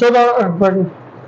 14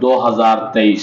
2023।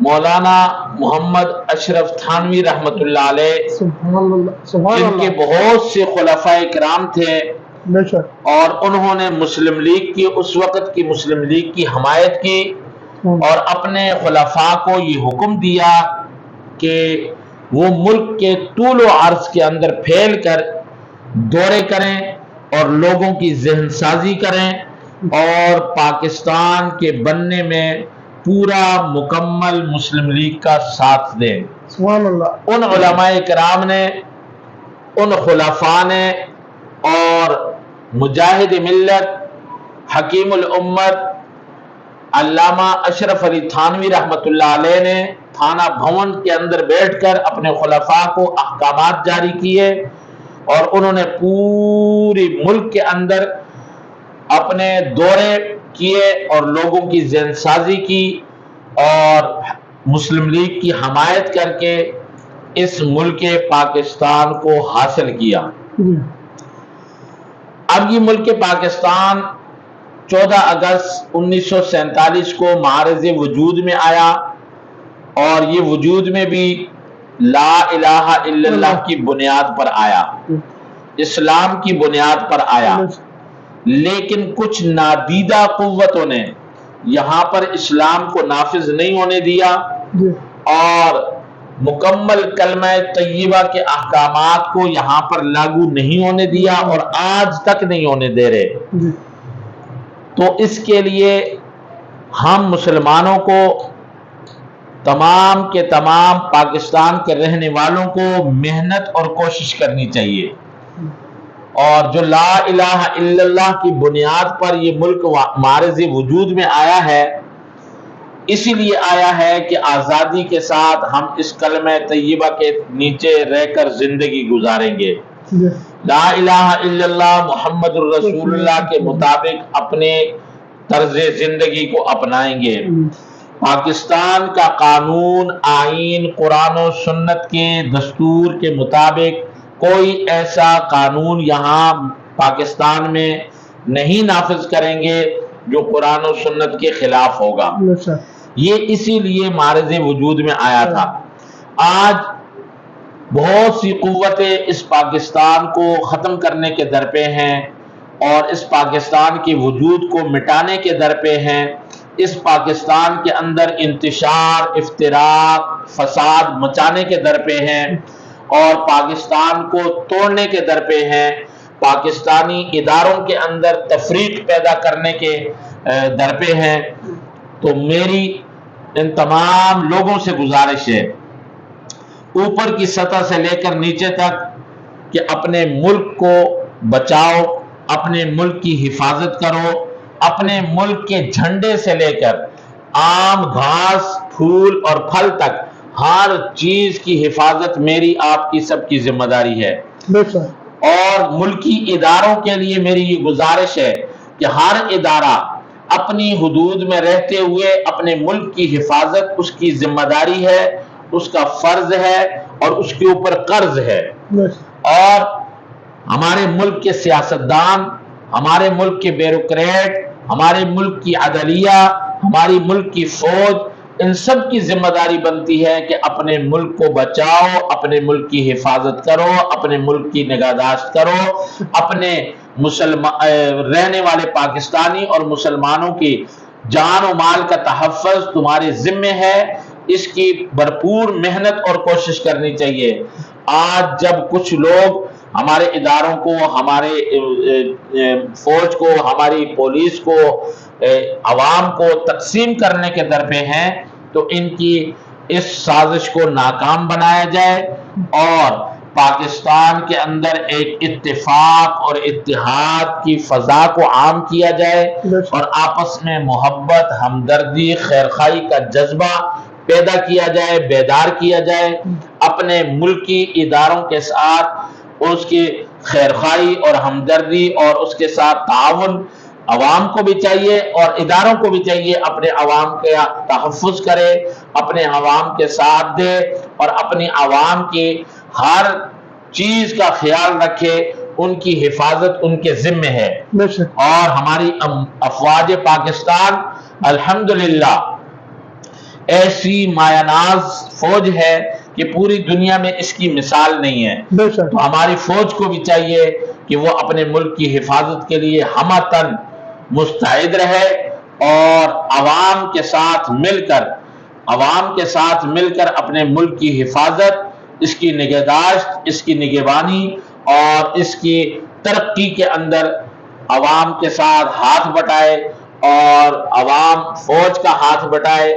مولانا محمد اشرف تھانوی رحمۃ اللہ علیہ، سبحان اللہ سبحان جن کے اللہ بہت سے خلفائے کرام تھے، بے شک اور انہوں نے مسلم لیگ کی، اس وقت کی مسلم لیگ کی حمایت کی، اور اپنے خلفاء کو یہ حکم دیا کہ وہ ملک کے طول و عرض کے اندر پھیل کر دورے کریں اور لوگوں کی ذہن سازی کریں اور پاکستان کے بننے میں پورا مکمل مسلم لیگ کا ساتھ دیں۔ سبحان اللہ ان علماء کرام نے، ان خلفاء نے اور مجاہد ملت حکیم الامت علامہ اشرف علی تھانوی رحمۃ اللہ علیہ نے تھانہ بھون کے اندر بیٹھ کر اپنے خلفاء کو احکامات جاری کیے، اور انہوں نے پوری ملک کے اندر اپنے دورے کیے اور لوگوں کی ذہن سازی کی اور مسلم لیگ کی حمایت کر کے اس ملک پاکستان کو حاصل کیا۔ جی اب یہ ملک پاکستان 14 اگست 1947 کو معرض وجود میں آیا، اور یہ وجود میں بھی لا الہ الا اللہ کی بنیاد پر آیا، اسلام کی بنیاد پر آیا، لیکن کچھ نادیدہ قوتوں نے یہاں پر اسلام کو نافذ نہیں ہونے دیا جی اور مکمل کلمہ طیبہ کے احکامات کو یہاں پر لاگو نہیں ہونے دیا، اور آج تک نہیں ہونے دے رہے۔ جی تو اس کے لیے ہم مسلمانوں کو، تمام کے تمام پاکستان کے رہنے والوں کو محنت اور کوشش کرنی چاہیے، اور جو لا الہ الا اللہ کی بنیاد پر یہ ملک معرض وجود میں آیا ہے، اسی لیے آیا ہے کہ آزادی کے ساتھ ہم اس کلمہ طیبہ کے نیچے رہ کر زندگی گزاریں گے، جی لا الہ الا اللہ محمد الرسول اللہ کے مطابق اپنے طرز زندگی کو اپنائیں گے۔ پاکستان کا قانون، آئین، قرآن و سنت کے دستور کے مطابق کوئی ایسا قانون یہاں پاکستان میں نہیں نافذ کریں گے جو قرآن و سنت کے خلاف ہوگا۔ بے شک یہ اسی لیے معرض وجود میں آیا تھا۔ آج بہت سی قوتیں اس پاکستان کو ختم کرنے کے در پہ ہیں، اور اس پاکستان کے وجود کو مٹانے کے در پہ ہیں، اس پاکستان کے اندر انتشار، افتراق، فساد مچانے کے در پہ ہیں، اور پاکستان کو توڑنے کے در پہ ہیں، پاکستانی اداروں کے اندر تفریق پیدا کرنے کے در پہ ہیں۔ تو میری ان تمام لوگوں سے گزارش ہے، اوپر کی سطح سے لے کر نیچے تک، کہ اپنے ملک کو بچاؤ، اپنے ملک کی حفاظت کرو، اپنے ملک کے جھنڈے سے لے کر عام گھاس، پھول اور پھل تک ہر چیز کی حفاظت میری، آپ کی، سب کی ذمہ داری ہے۔ بے شک اور ملکی اداروں کے لیے میری یہ گزارش ہے کہ ہر ادارہ اپنی حدود میں رہتے ہوئے اپنے ملک کی حفاظت اس کی ذمہ داری ہے، اس کا فرض ہے، اور اس کے اوپر قرض ہے۔ بے شک اور ہمارے ملک کے سیاستدان، ہمارے ملک کے بیوروکریٹ، ہمارے ملک کی عدلیہ، ہماری ملک کی فوج، ان سب کی ذمہ داری بنتی ہے کہ اپنے ملک کو بچاؤ، اپنے ملک کی حفاظت کرو، اپنے ملک کی نگہداشت کرو، اپنے رہنے والے پاکستانی اور مسلمانوں کی جان و مال کا تحفظ تمہارے ذمے ہے، اس کی بھرپور محنت اور کوشش کرنی چاہیے۔ آج جب کچھ لوگ ہمارے اداروں کو، ہمارے فوج کو، ہماری پولیس کو، عوام کو تقسیم کرنے کے در پہ ہیں، تو ان کی اس سازش کو ناکام بنایا جائے، اور پاکستان کے اندر ایک اتفاق اور اتحاد کی فضا کو عام کیا جائے، اور آپس میں محبت، ہمدردی، خیرخواہی کا جذبہ پیدا کیا جائے، بیدار کیا جائے، اپنے ملکی اداروں کے ساتھ اس کی خیرخواہی اور ہمدردی اور اس کے ساتھ تعاون عوام کو بھی چاہیے اور اداروں کو بھی چاہیے، اپنے عوام کا تحفظ کرے، اپنے عوام کے ساتھ دے، اور اپنی عوام کی ہر چیز کا خیال رکھے، ان کی حفاظت ان کے ذمے ہے۔ بے شک اور ہماری افواج پاکستان الحمدللہ ایسی مایاناز فوج ہے کہ پوری دنیا میں اس کی مثال نہیں ہے. تو ہماری فوج کو بھی چاہیے کہ وہ اپنے ملک کی حفاظت کے لیے ہمہ مستعد رہے اور عوام کے ساتھ مل کر اپنے ملک کی حفاظت، اس کی نگہداشت، اس کی نگہبانی اور اس کی ترقی کے اندر عوام کے ساتھ ہاتھ بٹائے اور عوام فوج کا ہاتھ بٹائے.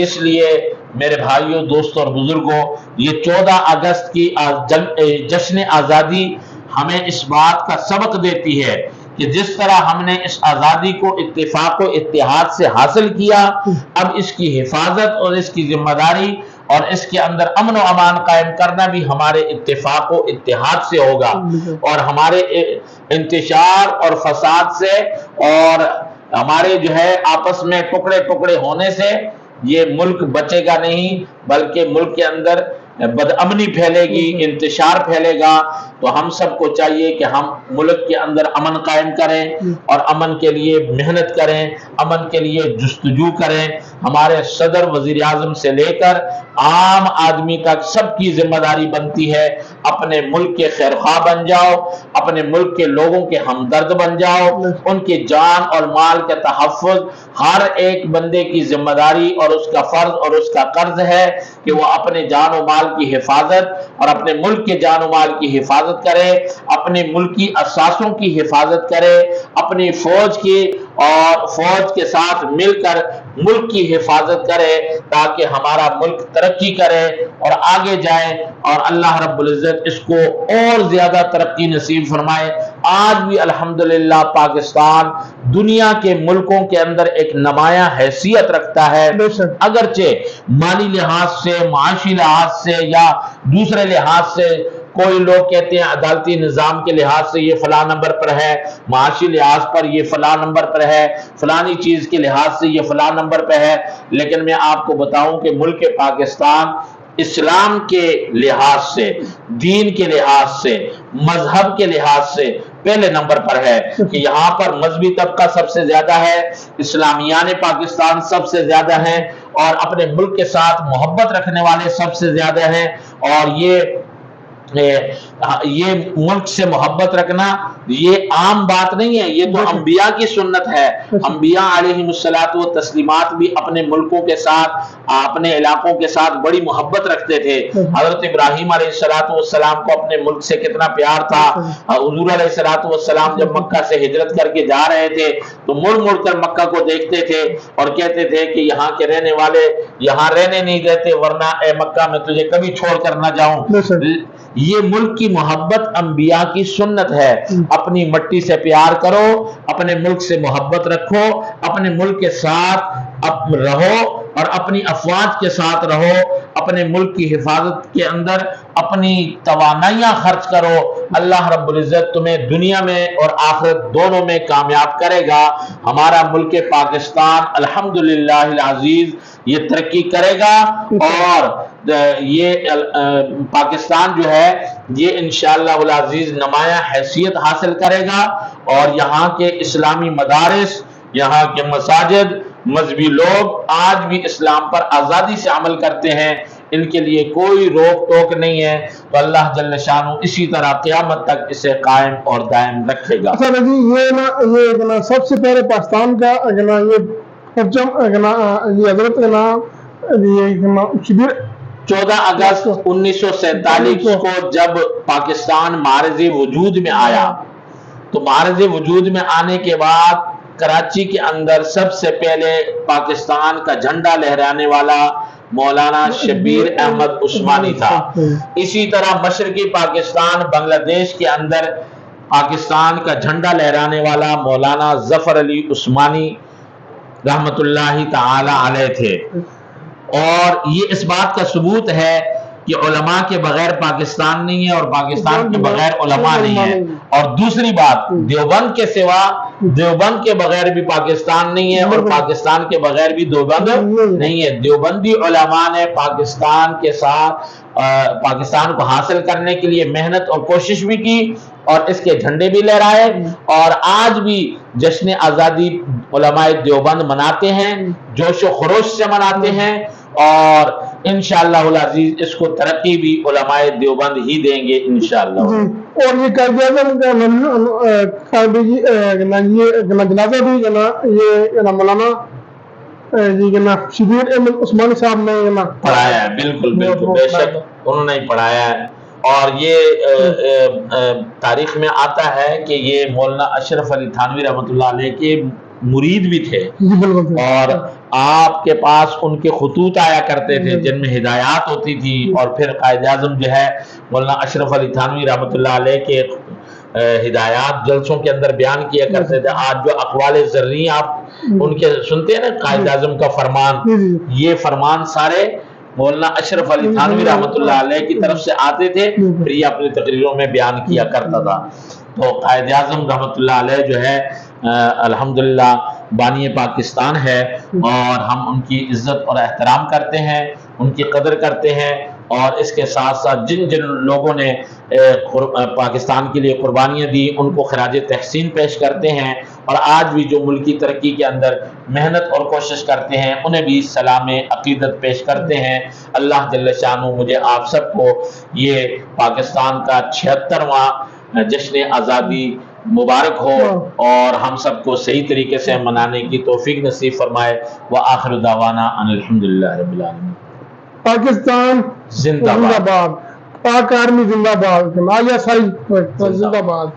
اس لیے میرے بھائیوں، دوستوں اور بزرگوں، یہ 14 اگست کی جشن آزادی ہمیں اس بات کا سبق دیتی ہے کہ جس طرح ہم نے اس آزادی کو اتفاق و اتحاد سے حاصل کیا، اب اس کی حفاظت اور اس کی ذمہ داری اور اس کے اندر امن و امان قائم کرنا بھی ہمارے اتفاق و اتحاد سے ہوگا، اور ہمارے انتشار اور فساد سے اور ہمارے آپس میں ٹکڑے ہونے سے یہ ملک بچے گا نہیں، بلکہ ملک کے اندر بدامنی پھیلے گی، انتشار پھیلے گا. تو ہم سب کو چاہیے کہ ہم ملک کے اندر امن قائم کریں اور امن کے لیے محنت کریں، امن کے لیے جستجو کریں. ہمارے صدر، وزیر اعظم سے لے کر عام آدمی تک سب کی ذمہ داری بنتی ہے اپنے ملک کے خیرخواہ بن جاؤ، اپنے ملک کے لوگوں کے ہمدرد بن جاؤ. ان کے جان اور مال کے تحفظ ہر ایک بندے کی ذمہ داری اور اس کا فرض اور اس کا قرض ہے کہ وہ اپنے جان و مال کی حفاظت اور اپنے ملک کے جان و مال کی حفاظت کرے، اپنے ملکی اساسوں کی حفاظت کرے، اپنی فوج کی اور فوج کے ساتھ مل کر ملک کی حفاظت کرے تاکہ ہمارا ملک ترقی کرے اور آگے جائے اور اللہ رب العزت اس کو اور زیادہ ترقی نصیب فرمائے. آج بھی الحمدللہ پاکستان دنیا کے ملکوں کے اندر ایک نمایاں حیثیت رکھتا ہے، اگرچہ مالی لحاظ سے، معاشی لحاظ سے یا دوسرے لحاظ سے کوئی لوگ کہتے ہیں عدالتی نظام کے لحاظ سے یہ فلاں نمبر پر ہے، معاشی لحاظ پر یہ فلاں نمبر پر ہے، فلانی چیز کے لحاظ سے یہ فلاں نمبر پہ ہے. لیکن میں آپ کو بتاؤں کہ ملک پاکستان اسلام کے لحاظ سے، دین کے لحاظ سے، مذہب کے لحاظ سے پہلے نمبر پر ہے کہ یہاں پر مذہبی طبقہ سب سے زیادہ ہے، اسلامیان پاکستان سب سے زیادہ ہیں اور اپنے ملک کے ساتھ محبت رکھنے والے سب سے زیادہ ہیں. اور یہ ملک سے محبت رکھنا یہ عام بات نہیں ہے، یہ تو انبیاء کی سنت ہے. انبیاء علیہم الصلوۃ والتسلیمات بھی اپنے ملکوں کے ساتھ، اپنے علاقوں کے ساتھ بڑی محبت رکھتے تھے. حضرت ابراہیم علیہ الصلوۃ والسلام کو اپنے ملک سے کتنا پیار تھا. حضور علیہ الصلوۃ والسلام جب مکہ سے ہجرت کر کے جا رہے تھے تو مڑ کر مکہ کو دیکھتے تھے اور کہتے تھے کہ یہاں کے رہنے والے یہاں رہنے نہیں دیتے، ورنہ اے مکہ میں تجھے کبھی چھوڑ کر نہ جاؤں. یہ ملک کی محبت انبیاء کی سنت ہے. اپنی مٹی سے پیار کرو، اپنے ملک سے محبت رکھو، اپنے ملک کے ساتھ رہو اور اپنی افواج کے ساتھ رہو، اپنے ملک کی حفاظت کے اندر اپنی توانائیاں خرچ کرو. اللہ رب العزت تمہیں دنیا میں اور آخرت دونوں میں کامیاب کرے گا. ہمارا ملک پاکستان الحمدللہ العزیز یہ ترقی کرے گا اور یہ پاکستان جو ہے یہ انشاءاللہ العزیز نمایاں حیثیت حاصل کرے گا اور یہاں کے اسلامی مدارس، یہاں کے مساجد، مذہبی لوگ آج بھی اسلام پر آزادی سے عمل کرتے ہیں، ان کے لیے کوئی روک ٹوک نہیں ہے. تو اللہ جل شانہ اسی طرح قیامت تک اسے قائم اور دائم رکھے گا. اچھا جی، یہ سب سے پہلے پاکستان کا یہ پرچم یہ حضرت شبیر 14 اگست 1947 کو جب پاکستان معرض وجود میں آیا تو معرض وجود میں آنے کے بعد کراچی کے اندر سب سے پہلے پاکستان کا جھنڈا لہرانے والا مولانا شبیر احمد عثمانی تھا. اسی طرح مشرقی پاکستان بنگلہ دیش کے اندر پاکستان کا جھنڈا لہرانے والا مولانا ظفر علی عثمانی رحمت اللہ تعالی علیہ تھے. اور یہ اس بات کا ثبوت ہے کہ علماء کے بغیر پاکستان نہیں ہے اور پاکستان کے بغیر علماء نہیں ہے. اور دوسری بات، دیوبند کے سوا دیوبند کے بغیر بھی پاکستان نہیں ہے اور پاکستان کے بغیر بھی دیوبند نہیں ہے. دیوبندی علماء نے پاکستان کے ساتھ پاکستان کو حاصل کرنے کے لیے محنت اور کوشش بھی کی اور اس کے جھنڈے بھی لہرائے اور آج بھی جشن آزادی علماء دیوبند مناتے ہیں، جوش و خروش سے مناتے ہیں اور انشاءاللہ العزیز اس کو ترقی بھی علماء دیوبند ہی دیں گے انشاءاللہ. جی اور یہ قائد اعظم کا یہ جنازہ بھی یہ مولانا جی شبیر احمد عثمانی صاحب نے پڑھایا ہے. بالکل بالکل بے شک انہوں نے پڑھایا ہے. اور یہ تاریخ میں آتا ہے کہ یہ مولانا اشرف علی تھانوی رحمۃ اللہ علیہ کے مرید بھی تھے اور آپ کے پاس ان کے خطوط آیا کرتے تھے جن میں ہدایات ہوتی تھی اور پھر قائد اعظم جو ہے مولانا اشرف علی تھانوی رحمۃ اللہ علیہ کے ہدایات جلسوں کے اندر بیان کیا کرتے تھے. آج جو اقوال زرعی آپ ان کے سنتے ہیں نا قائد اعظم کا فرمان, یہ فرمان سارے مولانا اشرف علی تھانوی رحمۃ اللہ علیہ کی طرف سے آتے تھے, پھر یہ اپنی تقریروں میں بیان کیا کرتا تھا. تو قائد اعظم رحمۃ اللہ علیہ جو ہے الحمدللہ بانی پاکستان ہے اور ہم ان کی عزت اور احترام کرتے ہیں, ان کی قدر کرتے ہیں. اور اس کے ساتھ ساتھ جن جن لوگوں نے پاکستان کے لیے قربانیاں دی ان کو خراج تحسین پیش کرتے ہیں, اور آج بھی جو ملکی ترقی کے اندر محنت اور کوشش کرتے ہیں انہیں بھی سلام عقیدت پیش کرتے ہیں. اللہ جل شانہ مجھے آپ سب کو یہ پاکستان کا 76واں جشن آزادی مبارک ہو اور ہم سب کو صحیح طریقے سے منانے کی توفیق نصیب فرمائے. وآخر دعوانا ان الحمدللہ رب العالمین. پاکستان زندہ باد, پاک آرمی زندہ باد, آیا سائی زندہ باد.